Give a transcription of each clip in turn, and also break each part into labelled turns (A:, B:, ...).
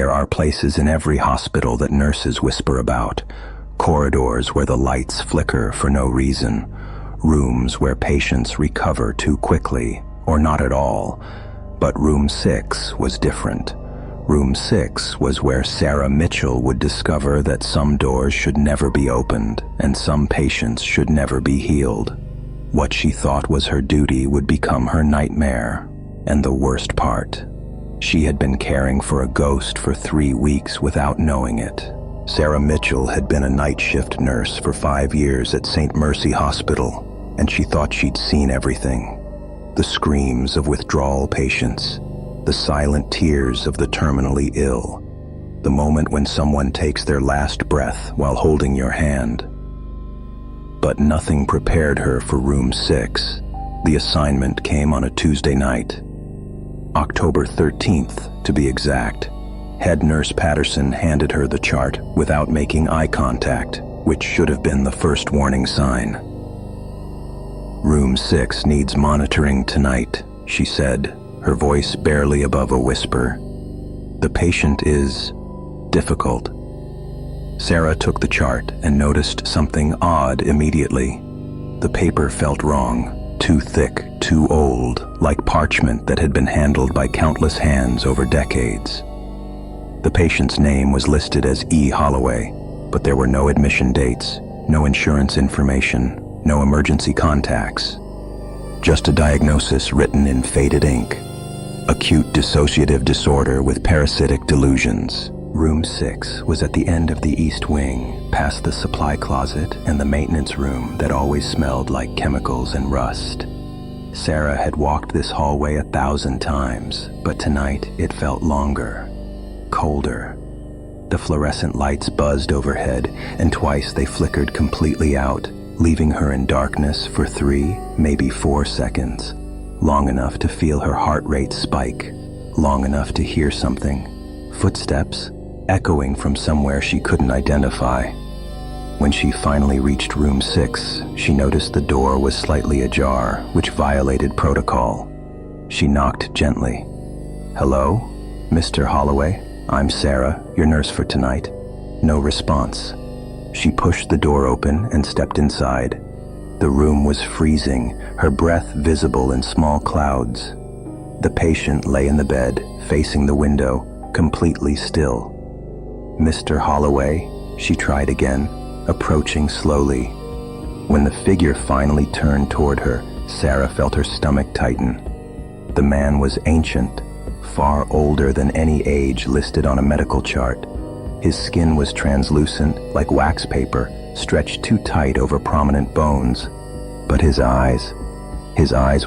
A: There are places in every hospital that nurses whisper about. Corridors where the lights flicker for no reason. Rooms where patients recover too quickly, or not at all. But room 6 was different. Room 6 was where Sarah Mitchell would discover that some doors should never be opened and some patients should never be healed. What she thought was her duty would become her nightmare. And the worst part, she had been caring for a ghost for 3 weeks without knowing it. Sarah Mitchell had been a night shift nurse for 5 years at St. Mercy Hospital, and she thought she'd seen everything. The screams of withdrawal patients, the silent tears of the terminally ill, the moment when someone takes their last breath while holding your hand. But nothing prepared her for room 6. The assignment came on a Tuesday night. October 13th, to be exact. Head nurse Patterson handed her the chart without making eye contact, which should have been the first warning sign. "Room 6 needs monitoring tonight," she said, her voice barely above a whisper. "The patient is difficult." Sarah took the chart and noticed something odd immediately. The paper felt wrong, too thick, too old, like parchment that had been handled by countless hands over decades. The patient's name was listed as E. Holloway, but there were no admission dates, no insurance information, no emergency contacts. Just a diagnosis written in faded ink. Acute dissociative disorder with parasitic delusions. Room 6 was at the end of the east wing, past the supply closet and the maintenance room that always smelled like chemicals and rust. Sarah had walked this hallway 1,000 times, but tonight it felt longer, colder. The fluorescent lights buzzed overhead, and twice they flickered completely out, leaving her in darkness for 3, maybe 4 seconds. Long enough to feel her heart rate spike, long enough to hear something, footsteps, echoing from somewhere she couldn't identify. When she finally reached room 6, she noticed the door was slightly ajar, which violated protocol. She knocked gently. "Hello? Mr. Holloway? I'm Sarah, your nurse for tonight." No response. She pushed the door open and stepped inside. The room was freezing, her breath visible in small clouds. The patient lay in the bed, facing the window, completely still. "Mr. Holloway?" she tried again, approaching slowly. When the figure finally turned toward her, Sarah felt her stomach tighten. The man was ancient, far older than any age listed on a medical chart. His skin was translucent, like wax paper, stretched too tight over prominent bones. But his eyes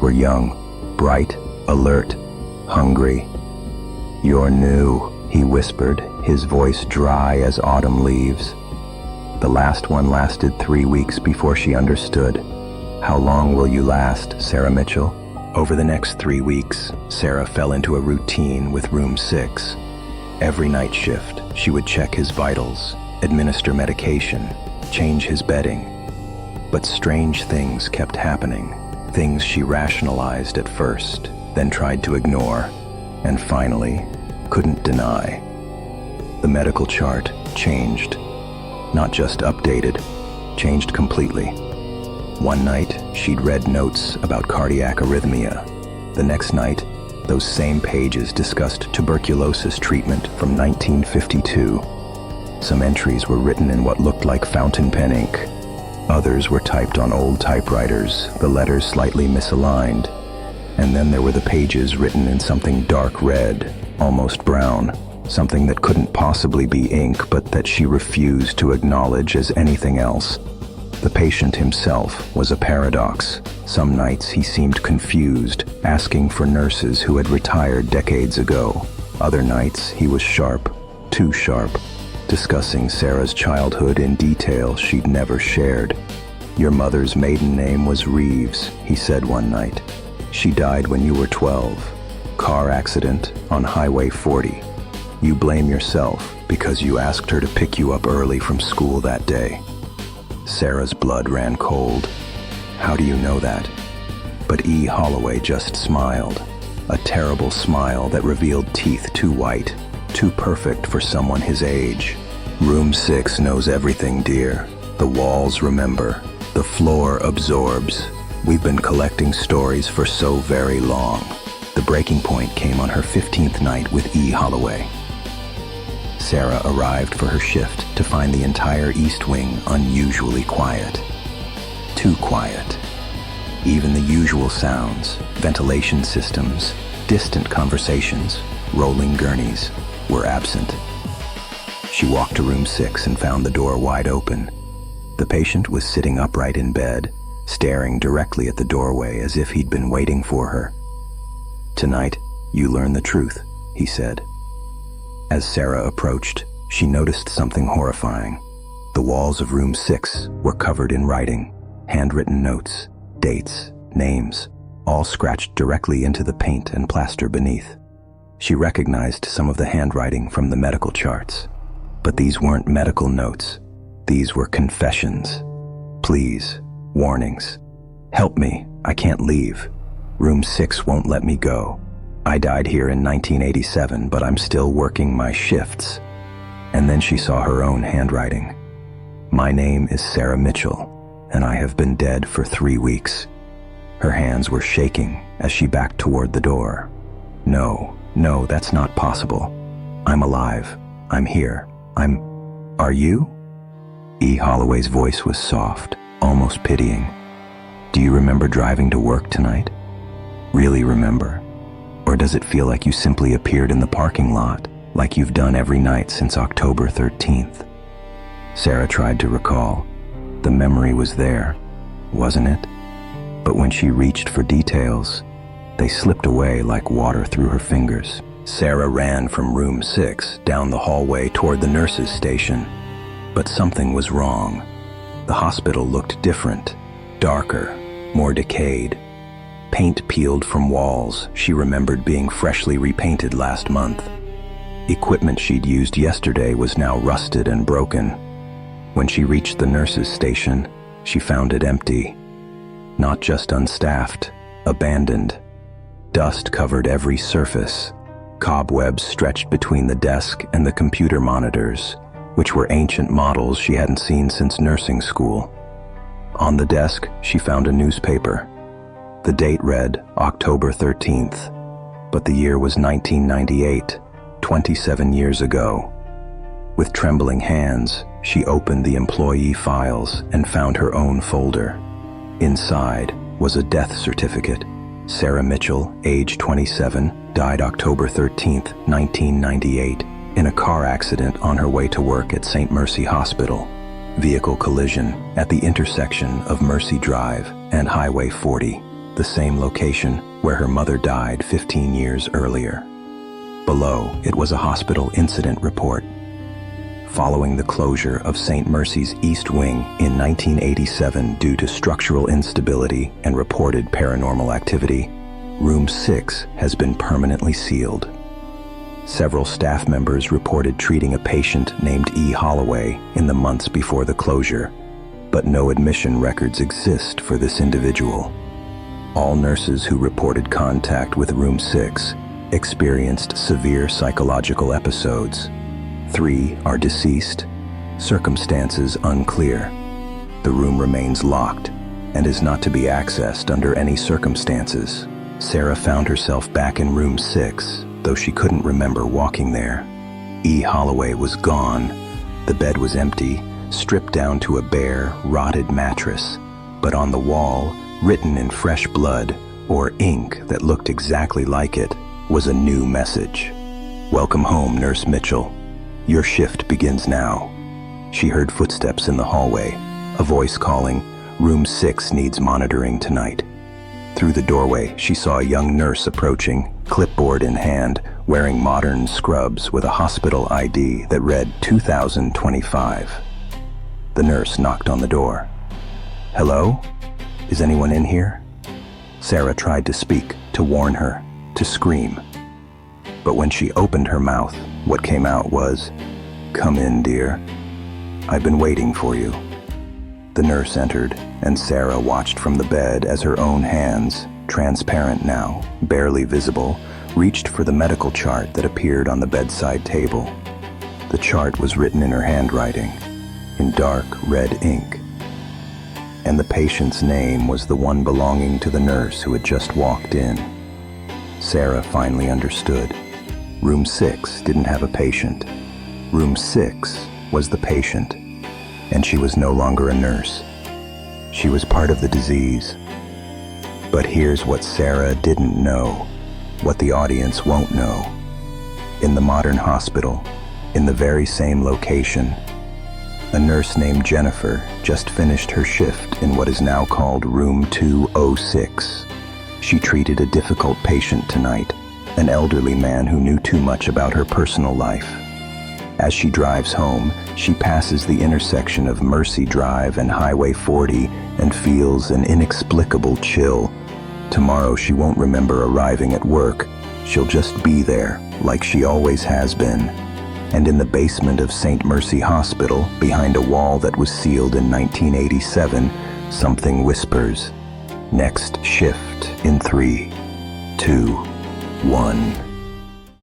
A: were young, bright, alert, hungry. "You're new," he whispered, his voice dry as autumn leaves. The last one lasted 3 weeks before she understood. "How long will you last, Sarah Mitchell?" Over the next 3 weeks, Sarah fell into a routine with room 6. Every night shift, she would check his vitals, administer medication, change his bedding. But strange things kept happening, things she rationalized at first, then tried to ignore, and finally, couldn't deny. The medical chart changed. Not just updated, changed completely. One night, she'd read notes about cardiac arrhythmia. The next night, those same pages discussed tuberculosis treatment from 1952. Some entries were written in what looked like fountain pen ink. Others were typed on old typewriters, the letters slightly misaligned. And then there were the pages written in something dark red, almost brown, something that couldn't possibly be ink, but that she refused to acknowledge as anything else. The patient himself was a paradox. Some nights he seemed confused, asking for nurses who had retired decades ago. Other nights he was sharp, too sharp, discussing Sarah's childhood in detail she'd never shared. "Your mother's maiden name was Reeves," he said one night. "She died when you were 12. Car accident on Highway 40. You blame yourself because you asked her to pick you up early from school that day." Sarah's blood ran cold. "How do you know that?" But E. Holloway just smiled, a terrible smile that revealed teeth too white. too perfect for someone his age. Room 6 knows everything, dear. The walls remember. The floor absorbs. We've been collecting stories for so very long. The breaking point came on her 15th night with E. Holloway. Sarah arrived for her shift to find the entire East Wing unusually quiet. Too quiet. Even the usual sounds, ventilation systems, distant conversations, rolling gurneys, were absent. She walked to room 6 and found the door wide open. The patient was sitting upright in bed, staring directly at the doorway as if he'd been waiting for her. "Tonight, you learn the truth," he said. As Sarah approached, she noticed something horrifying. The walls of room 6 were covered in writing, handwritten notes, dates, names, all scratched directly into the paint and plaster beneath. She recognized some of the handwriting from the medical charts. But these weren't medical notes. These were confessions. Pleas, warnings. "Help me, I can't leave. Room 6 won't let me go. I died here in 1987, but I'm still working my shifts." And then she saw her own handwriting. "My name is Sarah Mitchell, and I have been dead for 3 weeks." Her hands were shaking as she backed toward the door. No, that's not possible. I'm alive. I'm here. Are you?" E. Holloway's voice was soft, almost pitying. "Do you remember driving to work tonight? Really remember? Or does it feel like you simply appeared in the parking lot, like you've done every night since October 13th? Sarah tried to recall. The memory was there, wasn't it? But when she reached for details, they slipped away like water through her fingers. Sarah ran from room 6 down the hallway toward the nurse's station. But something was wrong. The hospital looked different, darker, more decayed. Paint peeled from walls she remembered being freshly repainted last month. Equipment she'd used yesterday was now rusted and broken. When she reached the nurse's station, she found it empty. Not just unstaffed, abandoned. Dust covered every surface. Cobwebs stretched between the desk and the computer monitors, which were ancient models she hadn't seen since nursing school. On the desk, she found a newspaper. The date read October 13th, but the year was 1998, 27 years ago. With trembling hands, she opened the employee files and found her own folder. Inside was a death certificate. Sarah Mitchell, age 27, died October 13th, 1998, in a car accident on her way to work at St. Mercy Hospital. Vehicle collision at the intersection of Mercy Drive and Highway 40, the same location where her mother died 15 years earlier. Below, it was a hospital incident report. Following the closure of St. Mercy's East Wing in 1987 due to structural instability and reported paranormal activity, Room 6 has been permanently sealed. Several staff members reported treating a patient named E. Holloway in the months before the closure, but no admission records exist for this individual. All nurses who reported contact with Room 6 experienced severe psychological episodes. 3 are deceased, circumstances unclear. The room remains locked and is not to be accessed under any circumstances. Sarah found herself back in room 6, though she couldn't remember walking there. E. Holloway was gone. The bed was empty, stripped down to a bare, rotted mattress. But on the wall, written in fresh blood, or ink that looked exactly like it, was a new message. "Welcome home, Nurse Mitchell. Your shift begins now." She heard footsteps in the hallway, a voice calling, "Room 6 needs monitoring tonight." Through the doorway, she saw a young nurse approaching, clipboard in hand, wearing modern scrubs with a hospital ID that read 2025. The nurse knocked on the door. "Hello? Is anyone in here?" Sarah tried to speak, to warn her, to scream. But when she opened her mouth, what came out was, "Come in, dear. I've been waiting for you." The nurse entered, and Sarah watched from the bed as her own hands, transparent now, barely visible, reached for the medical chart that appeared on the bedside table. The chart was written in her handwriting, in dark red ink, and the patient's name was the one belonging to the nurse who had just walked in. Sarah finally understood. Room 6 didn't have a patient. Room 6 was the patient, and she was no longer a nurse. She was part of the disease. But here's what Sarah didn't know, what the audience won't know. In the modern hospital, in the very same location, a nurse named Jennifer just finished her shift in what is now called Room 206. She treated a difficult patient tonight, an elderly man who knew too much about her personal life. As she drives home, she passes the intersection of Mercy Drive and Highway 40 and feels an inexplicable chill. Tomorrow she won't remember arriving at work. She'll just be there, like she always has been. And in the basement of St. Mercy Hospital, behind a wall that was sealed in 1987, something whispers, "Next shift in 3, 2, 1.